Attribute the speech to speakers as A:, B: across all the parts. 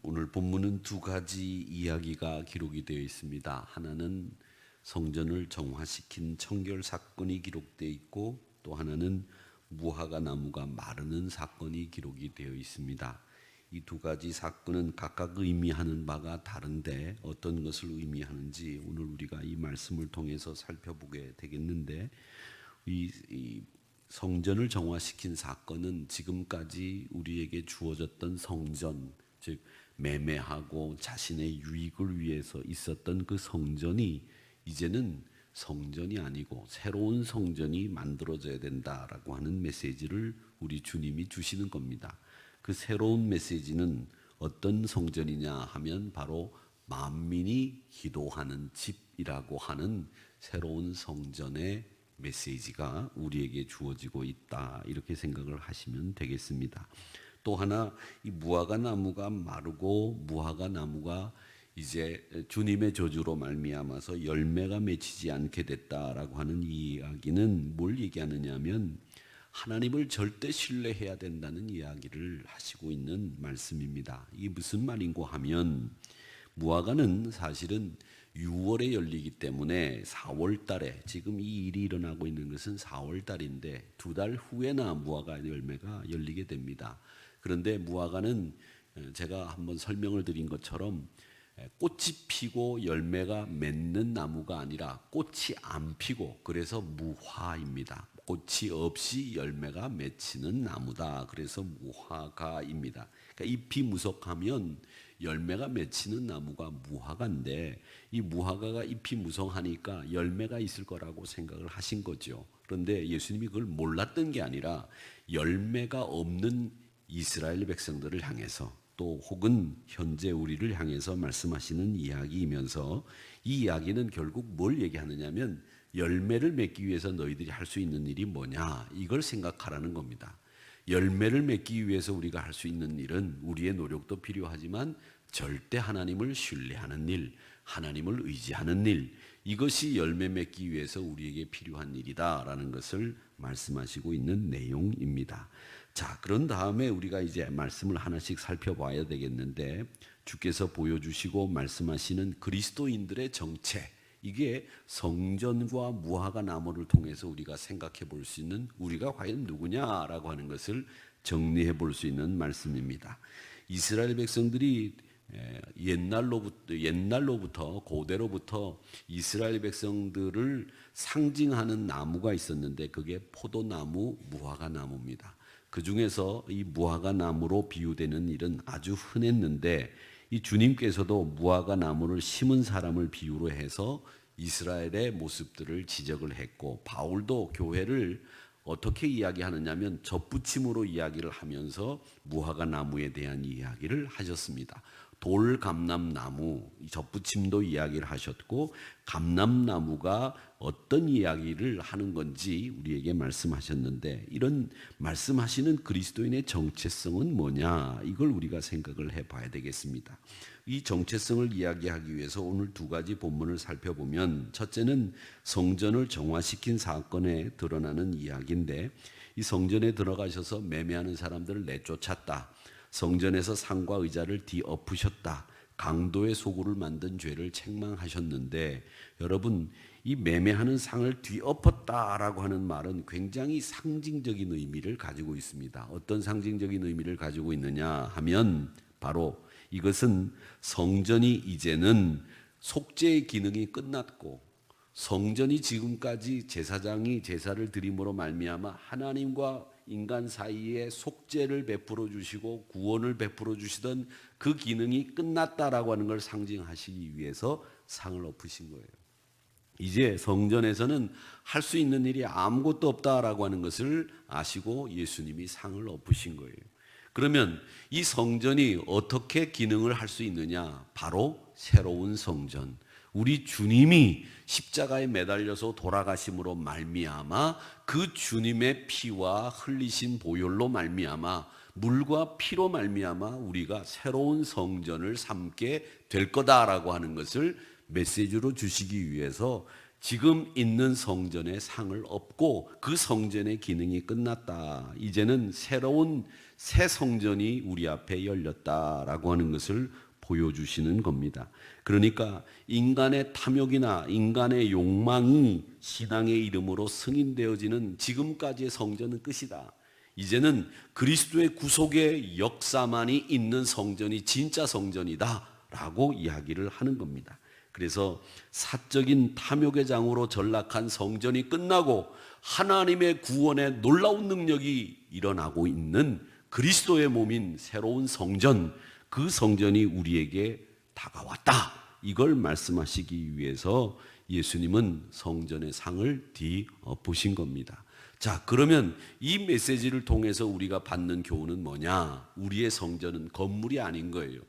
A: 오늘 본문은 두 가지 이야기가 기록이 되어 있습니다. 하나는 성전을 정화시킨 청결 사건이 기록되어 있고, 또 하나는 무화과 나무가 마르는 사건이 기록이 되어 있습니다. 이 두 가지 사건은 각각 의미하는 바가 다른데 어떤 것을 의미하는지 오늘 우리가 이 말씀을 통해서 살펴보게 되겠는데, 이 성전을 정화시킨 사건은 지금까지 우리에게 주어졌던 성전, 즉 매매하고 자신의 유익을 위해서 있었던 그 성전이 이제는 성전이 아니고 새로운 성전이 만들어져야 된다라고 하는 메시지를 우리 주님이 주시는 겁니다. 그 새로운 메시지는 어떤 성전이냐 하면 바로 만민이 기도하는 집이라고 하는 새로운 성전의 메시지가 우리에게 주어지고 있다, 이렇게 생각을 하시면 되겠습니다. 또 하나, 이 무화과 나무가 마르고 무화과 나무가 이제 주님의 저주로 말미암아서 열매가 맺히지 않게 됐다라고 하는 이 이야기는 뭘 얘기하느냐면 하나님을 절대 신뢰해야 된다는 이야기를 하시고 있는 말씀입니다. 이게 무슨 말인고 하면, 무화과는 사실은 6월에 열리기 때문에 4월 달에, 지금 이 일이 일어나고 있는 것은 4월 달인데 2달 후에나 무화과 열매가 열리게 됩니다. 그런데 무화과는 제가 한번 설명을 드린 것처럼 꽃이 피고 열매가 맺는 나무가 아니라 꽃이 안 피고, 그래서 무화입니다. 꽃이 없이 열매가 맺히는 나무다. 그래서 무화과입니다. 그러니까 잎이 무성하면 열매가 맺히는 나무가 무화과인데, 이 무화과가 잎이 무성하니까 열매가 있을 거라고 생각을 하신 거죠. 그런데 예수님이 그걸 몰랐던 게 아니라 열매가 없는 이스라엘 백성들을 향해서, 또 혹은 현재 우리를 향해서 말씀하시는 이야기이면서, 이 이야기는 결국 뭘 얘기하느냐면 열매를 맺기 위해서 너희들이 할 수 있는 일이 뭐냐, 이걸 생각하라는 겁니다. 열매를 맺기 위해서 우리가 할 수 있는 일은 우리의 노력도 필요하지만 절대 하나님을 신뢰하는 일, 하나님을 의지하는 일, 이것이 열매 맺기 위해서 우리에게 필요한 일이다라는 것을 말씀하시고 있는 내용입니다. 자, 그런 다음에 우리가 이제 말씀을 하나씩 살펴봐야 되겠는데, 주께서 보여주시고 말씀하시는 그리스도인들의 정체, 이게 성전과 무화과 나무를 통해서 우리가 생각해 볼 수 있는, 우리가 과연 누구냐라고 하는 것을 정리해 볼 수 있는 말씀입니다. 이스라엘 백성들이 옛날로부터 고대로부터 이스라엘 백성들을 상징하는 나무가 있었는데, 그게 포도나무, 무화과 나무입니다. 그 중에서 이 무화과 나무로 비유되는 일은 아주 흔했는데, 이 주님께서도 무화과 나무를 심은 사람을 비유로 해서 이스라엘의 모습들을 지적을 했고, 바울도 교회를 어떻게 이야기하느냐면 젖붙임으로 이야기를 하면서 무화과 나무에 대한 이야기를 하셨습니다. 돌감람나무, 젖붙임도 이야기를 하셨고, 감람나무가 어떤 이야기를 하는 건지 우리에게 말씀하셨는데, 이런 말씀하시는 그리스도인의 정체성은 뭐냐, 이걸 우리가 생각을 해봐야 되겠습니다. 이 정체성을 이야기하기 위해서 오늘 두 가지 본문을 살펴보면, 첫째는 성전을 정화시킨 사건에 드러나는 이야기인데, 이 성전에 들어가셔서 매매하는 사람들을 내쫓았다, 성전에서 상과 의자를 뒤엎으셨다, 강도의 소굴을 만든 죄를 책망하셨는데, 여러분, 이 매매하는 상을 뒤엎었다라고 하는 말은 굉장히 상징적인 의미를 가지고 있습니다. 어떤 상징적인 의미를 가지고 있느냐 하면, 바로 이것은 성전이 이제는 속죄의 기능이 끝났고, 성전이 지금까지 제사장이 제사를 드림으로 말미암아 하나님과 인간 사이에 속죄를 베풀어 주시고 구원을 베풀어 주시던 그 기능이 끝났다라고 하는 걸 상징하시기 위해서 상을 엎으신 거예요. 이제 성전에서는 할 수 있는 일이 아무것도 없다라고 하는 것을 아시고 예수님이 상을 엎으신 거예요. 그러면 이 성전이 어떻게 기능을 할 수 있느냐? 바로 새로운 성전, 우리 주님이 십자가에 매달려서 돌아가심으로 말미암아 그 주님의 피와 흘리신 보혈로 말미암아, 물과 피로 말미암아 우리가 새로운 성전을 삼게 될 거다라고 하는 것을 메시지로 주시기 위해서 지금 있는 성전의 상을 엎고 그 성전의 기능이 끝났다. 이제는 새로운 새 성전이 우리 앞에 열렸다라고 하는 것을 보여주시는 겁니다. 그러니까 인간의 탐욕이나 인간의 욕망이 신앙의 이름으로 승인되어지는 지금까지의 성전은 끝이다. 이제는 그리스도의 구속의 역사만이 있는 성전이 진짜 성전이다 라고 이야기를 하는 겁니다. 그래서 사적인 탐욕의 장으로 전락한 성전이 끝나고 하나님의 구원의 놀라운 능력이 일어나고 있는 그리스도의 몸인 새로운 성전, 그 성전이 우리에게 다가왔다. 이걸 말씀하시기 위해서 예수님은 성전의 상을 뒤엎으신 겁니다. 자, 그러면 이 메시지를 통해서 우리가 받는 교훈은 뭐냐? 우리의 성전은 건물이 아닌 거예요.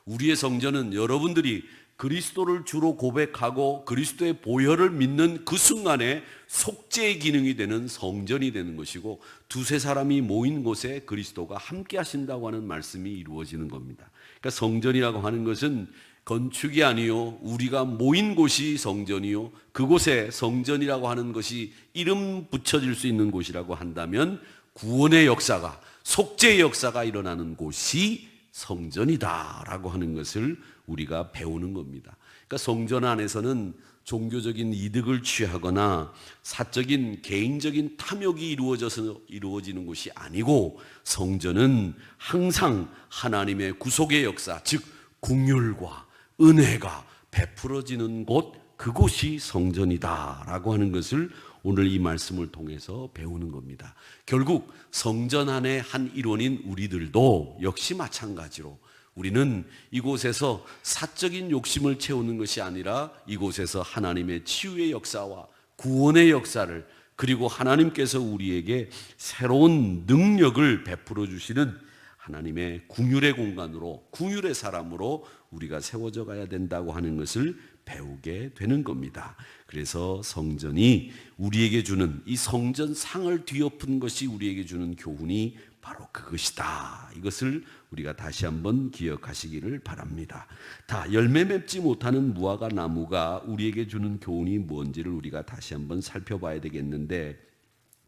A: 우리의 성전은 여러분들이 그리스도를 주로 고백하고 그리스도의 보혈을 믿는 그 순간에 속죄의 기능이 되는 성전이 되는 것이고, 두세 사람이 모인 곳에 그리스도가 함께 하신다고 하는 말씀이 이루어지는 겁니다. 그러니까 성전이라고 하는 것은 건축이 아니요, 우리가 모인 곳이 성전이요, 그곳에 성전이라고 하는 것이 이름 붙여질 수 있는 곳이라고 한다면 구원의 역사가, 속죄의 역사가 일어나는 곳이 성전이다라고 하는 것을 우리가 배우는 겁니다. 그러니까 성전 안에서는 종교적인 이득을 취하거나 사적인 개인적인 탐욕이 이루어지는 곳이 아니고, 성전은 항상 하나님의 구속의 역사, 즉 긍휼과 은혜가 베풀어지는 곳, 그곳이 성전이다라고 하는 것을 오늘 이 말씀을 통해서 배우는 겁니다. 결국 성전 안의 한 일원인 우리들도 역시 마찬가지로 우리는 이곳에서 사적인 욕심을 채우는 것이 아니라 이곳에서 하나님의 치유의 역사와 구원의 역사를, 그리고 하나님께서 우리에게 새로운 능력을 베풀어 주시는 하나님의 긍휼의 공간으로, 긍휼의 사람으로 우리가 세워져 가야 된다고 하는 것을 배우게 되는 겁니다. 그래서 성전이 우리에게 주는, 이 성전 상을 뒤엎은 것이 우리에게 주는 교훈이 바로 그것이다. 이것을 우리가 다시 한번 기억하시기를 바랍니다. 다 열매 맺지 못하는 무화과 나무가 우리에게 주는 교훈이 뭔지를 우리가 다시 한번 살펴봐야 되겠는데,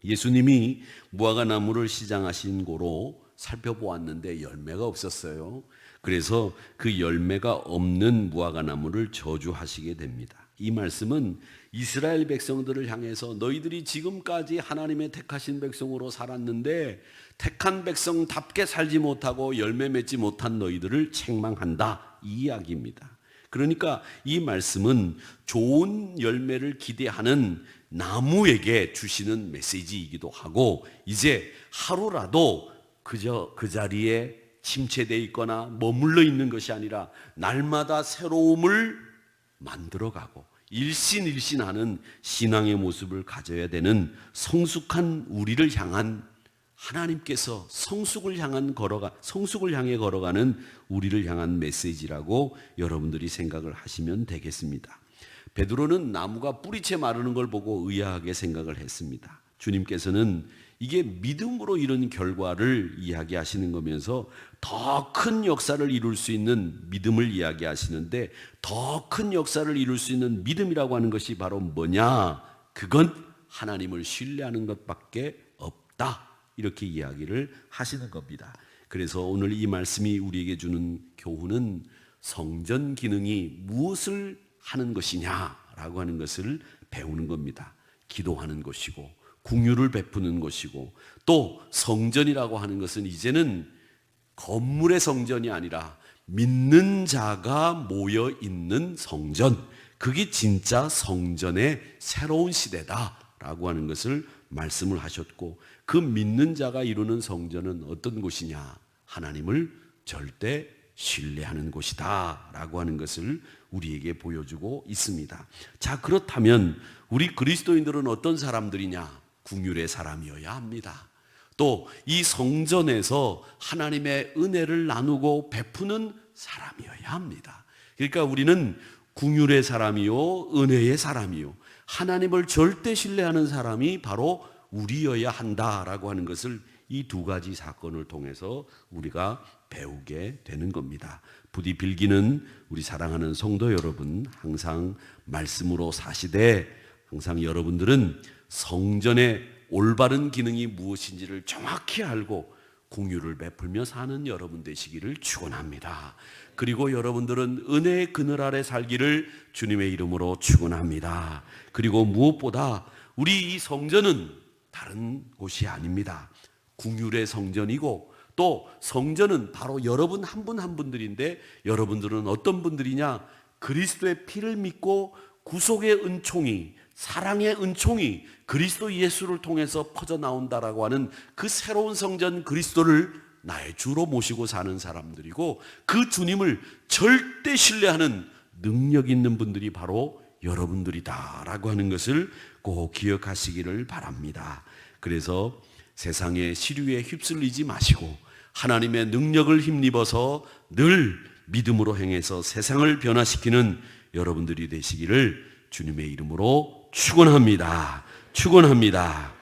A: 예수님이 무화과 나무를 시장하신 고로 살펴보았는데 열매가 없었어요. 그래서 그 열매가 없는 무화과 나무를 저주하시게 됩니다. 이 말씀은 이스라엘 백성들을 향해서 너희들이 지금까지 하나님의 택하신 백성으로 살았는데 택한 백성답게 살지 못하고 열매 맺지 못한 너희들을 책망한다, 이 이야기입니다. 그러니까 이 말씀은 좋은 열매를 기대하는 나무에게 주시는 메시지이기도 하고, 이제 하루라도 그저 그 자리에 침체되어 있거나 머물러 있는 것이 아니라 날마다 새로움을 만들어가고 일신일신하는 신앙의 모습을 가져야 되는 성숙한 우리를 향한, 하나님께서 성숙을 향해 걸어가는 우리를 향한 메시지라고 여러분들이 생각을 하시면 되겠습니다. 베드로는 나무가 뿌리채 마르는 걸 보고 의아하게 생각을 했습니다. 주님께서는 이게 믿음으로 이런 결과를 이야기하시는 거면서 더 큰 역사를 이룰 수 있는 믿음을 이야기하시는데, 더 큰 역사를 이룰 수 있는 믿음이라고 하는 것이 바로 뭐냐? 그건 하나님을 신뢰하는 것밖에 없다. 이렇게 이야기를 하시는 겁니다. 그래서 오늘 이 말씀이 우리에게 주는 교훈은 성전 기능이 무엇을 하는 것이냐라고 하는 것을 배우는 겁니다. 기도하는 것이고 긍휼을 베푸는 것이고, 또 성전이라고 하는 것은 이제는 건물의 성전이 아니라 믿는 자가 모여 있는 성전, 그게 진짜 성전의 새로운 시대다라고 하는 것을 말씀을 하셨고, 그 믿는 자가 이루는 성전은 어떤 곳이냐? 하나님을 절대 신뢰하는 곳이다 라고 하는 것을 우리에게 보여주고 있습니다. 자, 그렇다면 우리 그리스도인들은 어떤 사람들이냐? 긍휼의 사람이어야 합니다. 또 이 성전에서 하나님의 은혜를 나누고 베푸는 사람이어야 합니다. 그러니까 우리는 긍휼의 사람이요, 은혜의 사람이요, 하나님을 절대 신뢰하는 사람이 바로 우리여야 한다라고 하는 것을 이 두 가지 사건을 통해서 우리가 배우게 되는 겁니다. 부디 빌기는 우리 사랑하는 성도 여러분, 항상 말씀으로 사시되 항상 여러분들은 성전의 올바른 기능이 무엇인지를 정확히 알고 공유를 베풀며 사는 여러분 되시기를 축원합니다. 그리고 여러분들은 은혜의 그늘 아래 살기를 주님의 이름으로 축원합니다. 그리고 무엇보다 우리 이 성전은 다른 곳이 아닙니다. 궁율의 성전이고 또 성전은 바로 여러분 한 분 한 분들인데 여러분들은 어떤 분들이냐? 그리스도의 피를 믿고 구속의 은총이, 사랑의 은총이 그리스도 예수를 통해서 퍼져나온다라고 하는 그 새로운 성전 그리스도를 나의 주로 모시고 사는 사람들이고 그 주님을 절대 신뢰하는 능력 있는 분들이 바로 여러분들이다라고 하는 것을 꼭 기억하시기를 바랍니다. 그래서 세상의 시류에 휩쓸리지 마시고 하나님의 능력을 힘입어서 늘 믿음으로 행해서 세상을 변화시키는 여러분들이 되시기를 주님의 이름으로 축원합니다. 축원합니다.